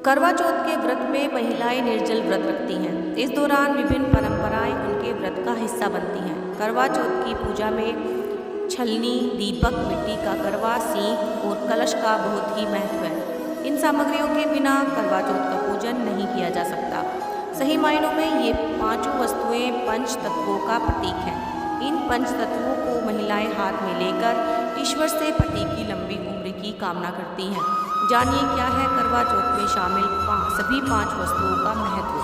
करवा चौथ के व्रत में महिलाएं निर्जल व्रत रखती हैं। इस दौरान विभिन्न परंपराएं उनके व्रत का हिस्सा बनती हैं। करवा चौथ की पूजा में छलनी, दीपक, मिट्टी का करवा, सींक और कलश का बहुत ही महत्व है। इन सामग्रियों के बिना करवा चौथ का पूजन नहीं किया जा सकता। सही मायनों में ये पांचों वस्तुएं पंच तत्वों का प्रतीक हैं। इन पंच तत्वों को महिलाएं हाथ में लेकर ईश्वर से पति की लंबी उम्र की कामना करती हैं। जानिए क्या है करवा चौथ में शामिल सभी पांच वस्तुओं का महत्व।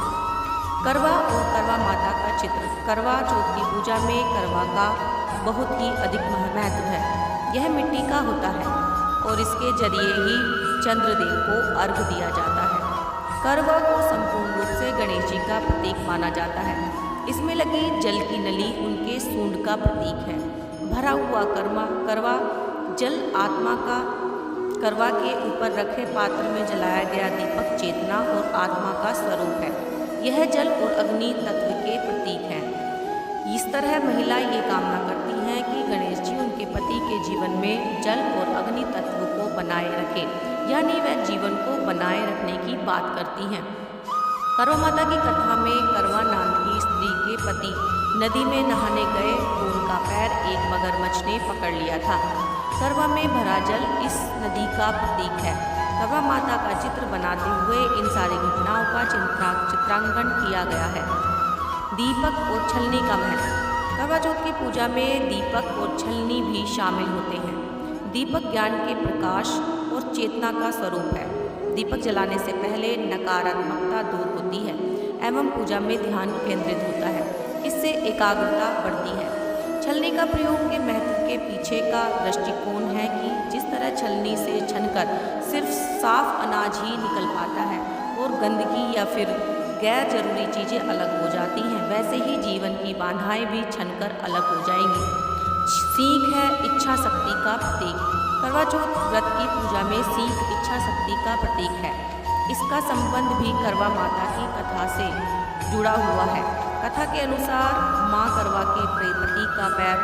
करवा और करवा माता का चित्र। करवा चौथ की पूजा में करवा का बहुत ही अधिक महत्व है। यह मिट्टी का होता है और इसके जरिए ही चंद्रदेव को अर्घ दिया जाता है। करवा को संपूर्ण रूप से गणेश जी का प्रतीक माना जाता है। इसमें लगी जल की नली उनके सूंड का प्रतीक है। भरा हुआ करवा जल आत्मा का। करवा के ऊपर रखे पात्र में जलाया गया दीपक चेतना और आत्मा का स्वरूप है। यह जल और अग्नि तत्व के प्रतीक है। इस तरह महिलाएं ये कामना करती हैं कि गणेश जी उनके पति के जीवन में जल और अग्नि तत्व को बनाए रखें, यानी वह जीवन को बनाए रखने की बात करती हैं। करवा माता की कथा में करवा नाम की स्त्री के पति नदी में नहाने गए तो उनका पैर एक मगरमच्छ ने पकड़ लिया था। करवा में भरा जल इस नदी का प्रतीक है। करवा माता का चित्र बनाते हुए इन सारी घटनाओं का चित्रांकन किया गया है। दीपक और छलनी का महत्व। करवा चौथ की पूजा में दीपक और छलनी भी शामिल होते हैं। दीपक ज्ञान के प्रकाश और चेतना का स्वरूप है। दीपक जलाने से पहले नकारात्मकता दूर होती है एवं पूजा में ध्यान केंद्रित होता है। इससे एकाग्रता बढ़ती है। छलनी का प्रयोग के महत्व के पीछे का दृष्टिकोण है कि जिस तरह छलनी से छनकर सिर्फ साफ अनाज ही निकल पाता है और गंदगी या फिर गैर जरूरी चीज़ें अलग हो जाती हैं, वैसे ही जीवन की बाधाएं भी छनकर अलग हो जाएंगी। सींक है इच्छा शक्ति का प्रतीक। करवा चौथ व्रत की पूजा में सींक इच्छा शक्ति का प्रतीक है। इसका संबंध भी करवा माता की कथा से जुड़ा हुआ है। कथा के अनुसार माँ करवा के पति का पैर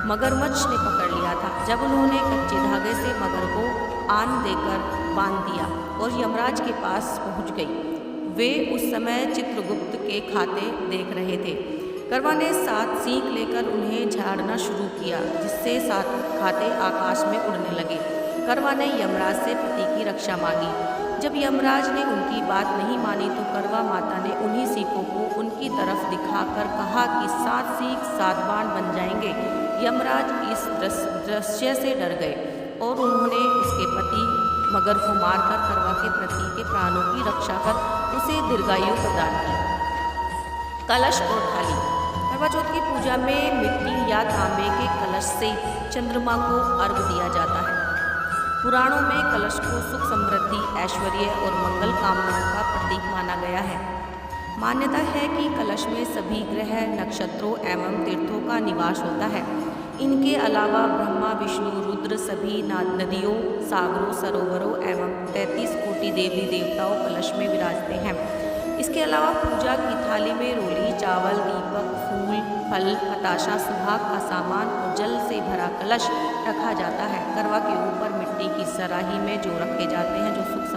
मगरमच्छ ने पकड़ लिया था। जब उन्होंने कच्चे धागे से मगर को आन देकर बांध दिया और यमराज के पास पहुंच गई। वे उस समय चित्रगुप्त के खाते देख रहे थे। करवा ने 7 सींक लेकर उन्हें झाड़ना शुरू किया, जिससे 7 खाते आकाश में उड़ने लगे। करवा ने यमराज से पति की रक्षा मांगी। जब यमराज ने उनकी बात नहीं मानी तो करवा माता ने उन्हीं सीकों को उनकी तरफ दिखाकर कहा कि 7 सींक 7 बाण बन जाएंगे। यमराज इस दृश्य से डर गए और उन्होंने उसके पति मगर को मारकर करवा के पति के प्राणों की रक्षा कर उसे दीर्घायु प्रदान की। कलश और थाली। करवा चौथ की पूजा में मिट्टी या तांबे के कलश से चंद्रमा को अर्घ दिया जाता है। पुराणों में कलश को सुख, समृद्धि, ऐश्वर्य और मंगल कामनाओं का प्रतीक माना गया है। मान्यता है कि कलश में सभी ग्रह, नक्षत्रों एवं तीर्थों का निवास होता है। इनके अलावा ब्रह्मा, विष्णु, रुद्र सभी नदियों, सागरों, सरोवरों एवं 33 कोटि देवी देवताओं कलश में विराजते हैं। इसके अलावा पूजा की थाली में रोली, चावल, दीपक, फूल, फल, बताशा, सुहाग का सामान और जल से भरा कलश रखा जाता है। करवा के ऊपर मिट्टी की सराही में जो रखे जाते हैं, जो सुख